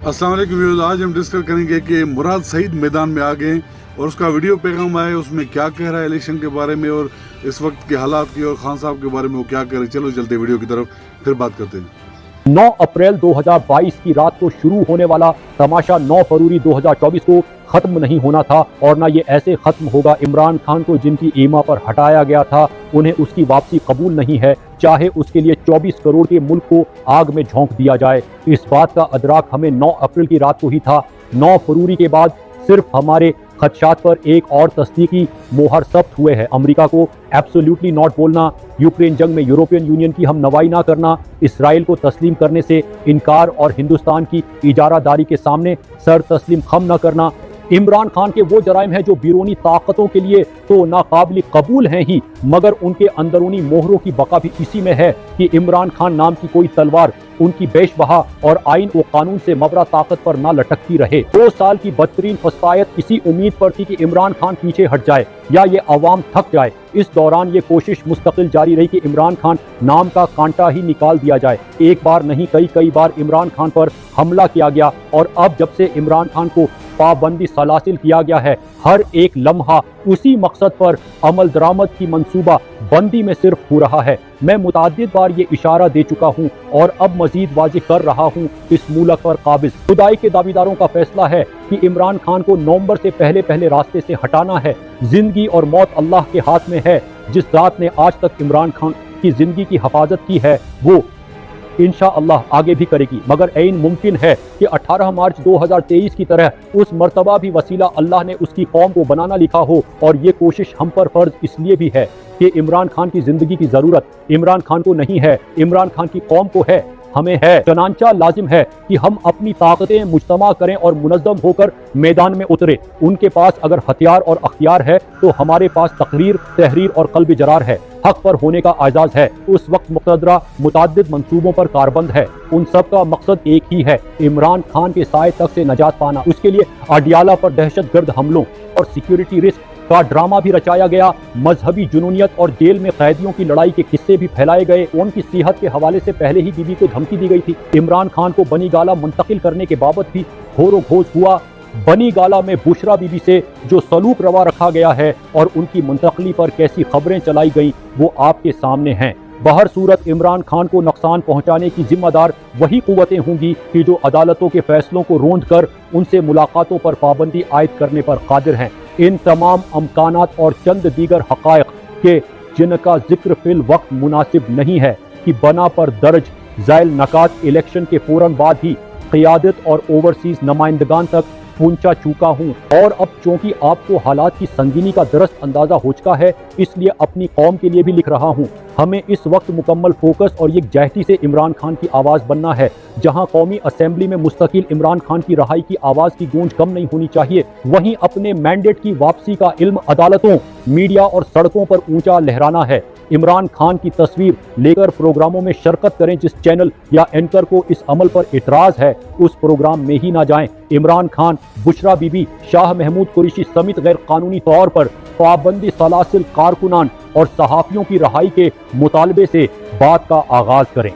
अस्सलाम वालेकुम व्यूअर्स, आज हम डिस्कस करेंगे कि मुराद सईद मैदान में आ गए और उसका वीडियो पैगाम आया, उसमें क्या कह रहा है इलेक्शन के बारे में और इस वक्त के हालात की और खान साहब के बारे में वो क्या कह रहे हैं। चलो चलते वीडियो की तरफ, फिर बात करते हैं। 9 अप्रैल 2022 की रात को शुरू होने वाला तमाशा 9 फरवरी 2024 को खत्म नहीं होना था और ना ये ऐसे खत्म होगा। इमरान खान को जिनकी ईमा पर हटाया गया था उन्हें उसकी वापसी कबूल नहीं है, चाहे उसके लिए 24 करोड़ के मुल्क को आग में झोंक दिया जाए। इस बात का अदराक हमें 9 अप्रैल की रात को ही था। 9 फरवरी के बाद सिर्फ हमारे खदशात पर एक और तस्दीकी मोहर सख्त हुए हैं। अमेरिका को एब्सोल्युटली नॉट बोलना, यूक्रेन जंग में यूरोपियन यूनियन की हम नवाई ना करना, इसराइल को तस्लीम करने से इनकार और हिंदुस्तान की इजारादारी के सामने सर तस्लीम खम न करना, इमरान खान के वो जराइम हैं जो बैरूनी ताकतों के लिए तो नाकाबिल कबूल हैं ही, मगर उनके अंदरूनी मोहरों की बका भी इसी में है कि इमरान खान नाम की कोई तलवार उनकी बेशबहा और आइन व कानून से मबरा ताकत पर ना लटकती रहे। 2 साल की बदतरीन फसायत इसी उम्मीद पर थी कि इमरान खान पीछे हट जाए या ये अवाम थक जाए। इस दौरान ये कोशिश मुस्तकिल जारी रही कि इमरान खान नाम का कांटा ही निकाल दिया जाए। एक बार नहीं कई बार इमरान खान पर हमला किया गया और अब जब से इमरान खान को पाबंदी सलासिल किया गया है, हर एक लम्हा उसी मकसद पर अमल दरामद की मंसूबा बंदी में सिर्फ हो रहा है। मैं मुताद्दिद बार ये इशारा दे चुका हूँ और अब मजीद वाज़िह कर रहा हूँ, इस मुल्क पर काबिज खुदाई के दावेदारों का फैसला है कि इमरान खान को नवंबर से पहले रास्ते से हटाना है। जिंदगी और मौत अल्लाह के हाथ में है। जिस ज़ात ने आज तक इमरान खान की जिंदगी की हिफाजत की है वो इंशाअल्लाह आगे भी करेगी, मगर ऐन मुमकिन है कि 18 मार्च 2023 की तरह उस मर्तबा भी वसीला अल्लाह ने उसकी कौम को बनाना लिखा हो। और ये कोशिश हम पर फर्ज इसलिए भी है कि इमरान खान की जिंदगी की ज़रूरत इमरान खान को नहीं है, इमरान खान की कौम को है, हमें है। चनांचा लाजिम है कि हम अपनी ताकतें मुज्तमा करें और मुनज़्ज़म होकर मैदान में उतरे। उनके पास अगर हथियार और अख्तियार है तो हमारे पास तकरीर, तहरीर और क़ल्ब जरार है। हक पर होने का आजाज़ है। उस वक्त मुक़तदरा मुताद्दिद मंसूबों पर कारबंद है। उन सब का मकसद एक ही है, इमरान खान के साए तक से नजात पाना। उसके लिए अडियाला पर दहशतगर्द हमलों और सिक्योरिटी रिस्क का ड्रामा भी रचाया गया। मजहबी जुनूनियत और जेल में कैदियों की लड़ाई के किस्से भी फैलाए गए। उनकी सेहत के हवाले से पहले ही बीबी को धमकी दी गई थी। इमरान खान को बनी गाला मुंतकिल करने के बाबत भी घोरो घोष हुआ। बनी गाला में बुशरा बीबी से जो सलूक रवा रखा गया है और उनकी मुंतकली पर कैसी खबरें चलाई गई वो आपके सामने हैं। बहर सूरत इमरान खान को नुकसान पहुंचाने की जिम्मेदार वही कुव्वतें होंगी कि जो अदालतों के फैसलों को रोंद कर उनसे मुलाकातों पर पाबंदी आयद करने पर कादिर हैं। इन तमाम अमकानात और चंद दीगर हक़ाइक़ के जिनका जिक्र फिल वक्त मुनासिब नहीं है कि बना पर दर्ज ज़ैल नकात इलेक्शन के फ़ौरन बाद ही क़ियादत और ओवरसीज़ नुमाइंदगान तक पहुंचा चुका हूं। और अब चूंकि आपको हालात की संगीनी का दरस्त अंदाज़ा हो चुका है, इसलिए अपनी कौम के लिए भी लिख रहा हूं। हमें इस वक्त मुकम्मल फोकस और यकजहती से इमरान खान की आवाज़ बनना है। जहां कौमी असम्बली में मुस्तकिल इमरान खान की रहाई की आवाज़ की गूंज कम नहीं होनी चाहिए, वहीं अपने मैंडेट की वापसी का इल्म अदालतों, मीडिया और सड़कों पर ऊंचा लहराना है। इमरान खान की तस्वीर लेकर प्रोग्रामों में शिरकत करें। जिस चैनल या एंकर को इस अमल पर इतराज़ है उस प्रोग्राम में ही ना जाएं। इमरान खान, बुशरा बीबी, शाह महमूद कुरैशी समेत गैर कानूनी तौर पर पाबंदी सलासिल कारकुनान और सहाफ़ियों की रहाई के मुतालबे से बात का आगाज़ करें।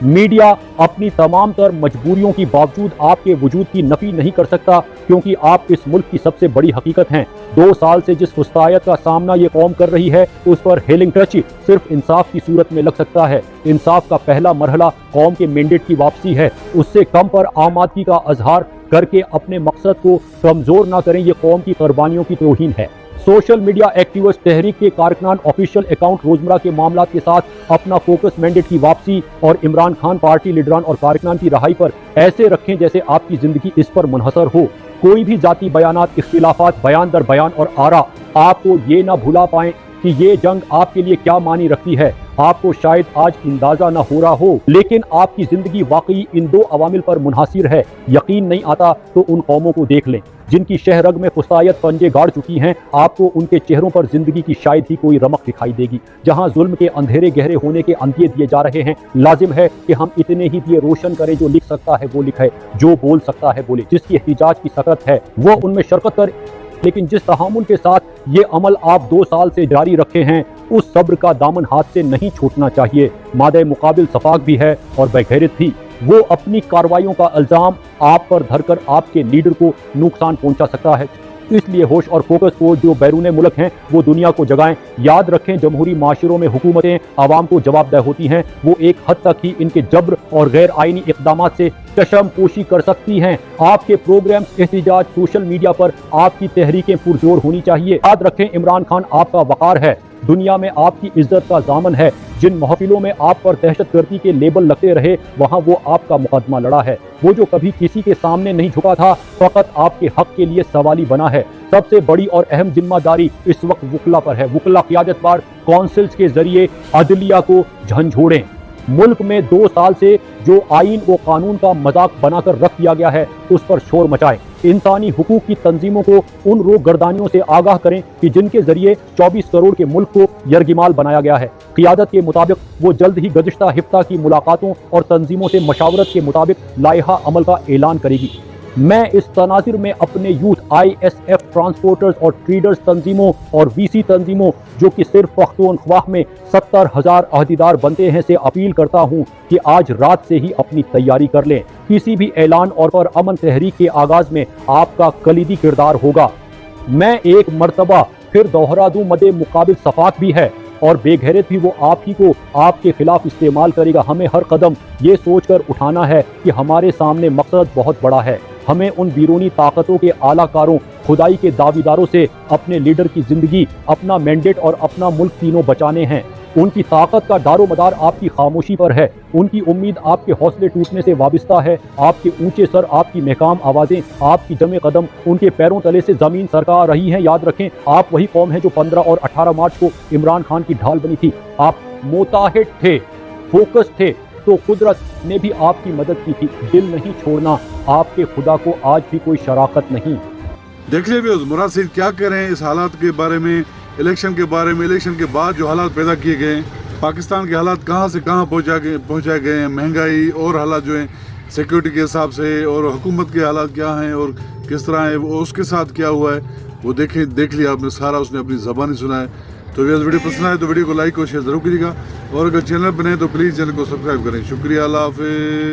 मीडिया अपनी तमाम तर मजबूरियों की बावजूद आपके वजूद की नफ़ी नहीं कर सकता, क्योंकि आप इस मुल्क की सबसे बड़ी हकीकत हैं। 2 साल से जिस फुस्तायत का सामना ये कौम कर रही है उस पर हेलिंग टच सिर्फ इंसाफ की सूरत में लग सकता है। इंसाफ का पहला मरहला कौम के मैंडेट की वापसी है। उससे कम पर आमादगी का अजहार करके अपने मकसद को कमज़ोर ना करें, ये कौम की कुर्बानियों की तौहीन है। सोशल मीडिया एक्टिविस्ट तहरीक के कारकुनान ऑफिशियल अकाउंट रोजमर्रा के मामलात के साथ अपना फोकस मैंडेट की वापसी और इमरान खान पार्टी लीडरान और कारकुनान की रहाई पर ऐसे रखें जैसे आपकी जिंदगी इस पर मुनहसर हो। कोई भी जाती बयानात, इख्तिलाफात, बयान दर बयान और आरा आपको ये ना भुला पाएं कि ये जंग आपके लिए क्या मानी रखती है। आपको शायद आज अंदाजा ना हो रहा हो, लेकिन आपकी जिंदगी वाकई इन 2 अवामिल पर मुनहसिर है। यकीन नहीं आता तो उन कौमों को देख लें जिनकी शहरग में फुसायत पंजे गाड़ चुकी हैं। आपको उनके चेहरों पर जिंदगी की शायद ही कोई रमक दिखाई देगी। जहां जुल्म के अंधेरे गहरे होने के अंदिए दिए जा रहे हैं, लाजिम है कि हम इतने ही दिए रोशन करें। जो लिख सकता है वो लिखे, जो बोल सकता है बोले, जिसकी एहतिजाज की सकत है वो उनमें शिरकत करे। लेकिन जिस तहामुल के साथ ये अमल आप 2 साल से जारी रखे हैं, उस सब्र का दामन हाथ से नहीं छूटना चाहिए। मादे मुकाबिल सफाक भी है और बेगैरत भी। वो अपनी कार्रवाइयों का इल्जाम आप पर धरकर आपके लीडर को नुकसान पहुंचा सकता है। इसलिए होश और फोकस को जो बैरून मुल्क हैं वो दुनिया को जगाएं। याद रखें, जमहूरी माशरों में हुकूमतें आवाम को जवाबदेह होती हैं। वो एक हद तक ही इनके जब्र और गैर आइनी इक़दामात से चशम पोशी कर सकती हैं। आपके प्रोग्राम्स, एहतिजाज, सोशल मीडिया पर आपकी तहरीकें पुरजोर होनी चाहिए। याद रखें, इमरान खान आपका वक़ार है, दुनिया में आपकी इज्जत का दामन है। जिन महफिलों में आप पर दहशतगर्दी के लेबल लगते रहे, वहां वो आपका मुकदमा लड़ा है। वो जो कभी किसी के सामने नहीं झुका था, फकत आपके हक के लिए सवाली बना है। सबसे बड़ी और अहम जिम्मेदारी इस वक्त वकला पर है। वकला क़ियादत पर काउंसिल्स के जरिए अदलिया को झंझोड़ें। मुल्क में 2 साल से जो आइन व कानून का मजाक बनाकर रख दिया गया है, उस पर शोर मचाएं। इंसानी हुकूक की तंजीमों को उन रोगर्दानियों से आगाह करें कि जिनके जरिए 24 करोड़ के मुल्क को यरगिमाल बनाया गया है। क़ियादत के मुताबिक वो जल्द ही गुज़िश्ता हिफ्ता की मुलाकातों और तंजीमों से मशावरत के मुताबिक लाइहा अमल का ऐलान करेगी। मैं इस तनाज़ुर में अपने यूथ, ISF, ट्रांसपोर्टर्स और ट्रेडर्स तंजीमों और VC तंजीमों, जो कि सिर्फ पख्तूनख्वाह में 70,000 अहदेदार बनते हैं, से अपील करता हूँ कि आज रात से ही अपनी तैयारी कर लें। किसी भी ऐलान और पर अमन तहरीक के आगाज़ में आपका कलीदी किरदार होगा। मैं एक मरतबा फिर दोहरा दूँ, मदे मुकाबिल सफाक भी है और बेगैरत भी वो आप ही को आपके खिलाफ इस्तेमाल करेगा। हमें हर कदम ये सोचकर उठाना है कि हमारे सामने मकसद बहुत बड़ा है। हमें उन बीरूनी ताकतों के आलाकारों, खुदाई के दावेदारों से अपने लीडर की ज़िंदगी, अपना मैंडेट और अपना मुल्क तीनों बचाने हैं। उनकी ताकत का दारो मदार आपकी खामोशी पर है। उनकी उम्मीद आपके हौसले टूटने से वाबस्ता है। आपके ऊंचे सर, आपकी महकाम आवाज़ें, आपकी जमे कदम उनके पैरों तले से ज़मीन सरका रही हैं। याद रखें, आप वही कौम है जो 15 और 18 मार्च को इमरान खान की ढाल बनी थी। आप मुताहिद थे, फोकस थे, तो कुदरत ने भी आपकी मदद की थी। दिल नहीं छोड़ना, आपके खुदा को आज भी कोई शराकत नहीं। देख लीजिए मुराद सईद क्या कह रहे हैं इस हालात के बारे में, इलेक्शन के बारे में, इलेक्शन के बाद जो हालात पैदा किए गए हैं, पाकिस्तान के हालात कहाँ से कहाँ पहुँचाए गए हैं, महंगाई और हालात जो हैं सिक्योरिटी के हिसाब से, और हुकूमत के हालात क्या हैं और किस तरह है, वो उसके साथ क्या हुआ है, वो देख लिया आपने सारा, उसने अपनी ज़बानी सुना है। तो अगर वीडियो पसंद आए तो वीडियो को लाइक और शेयर ज़रूर करिएगा, और अगर चैनल पर नए तो प्लीज़ चैनल को सब्सक्राइब करें। शुक्रिया, अल्लाह हाफ़िज़।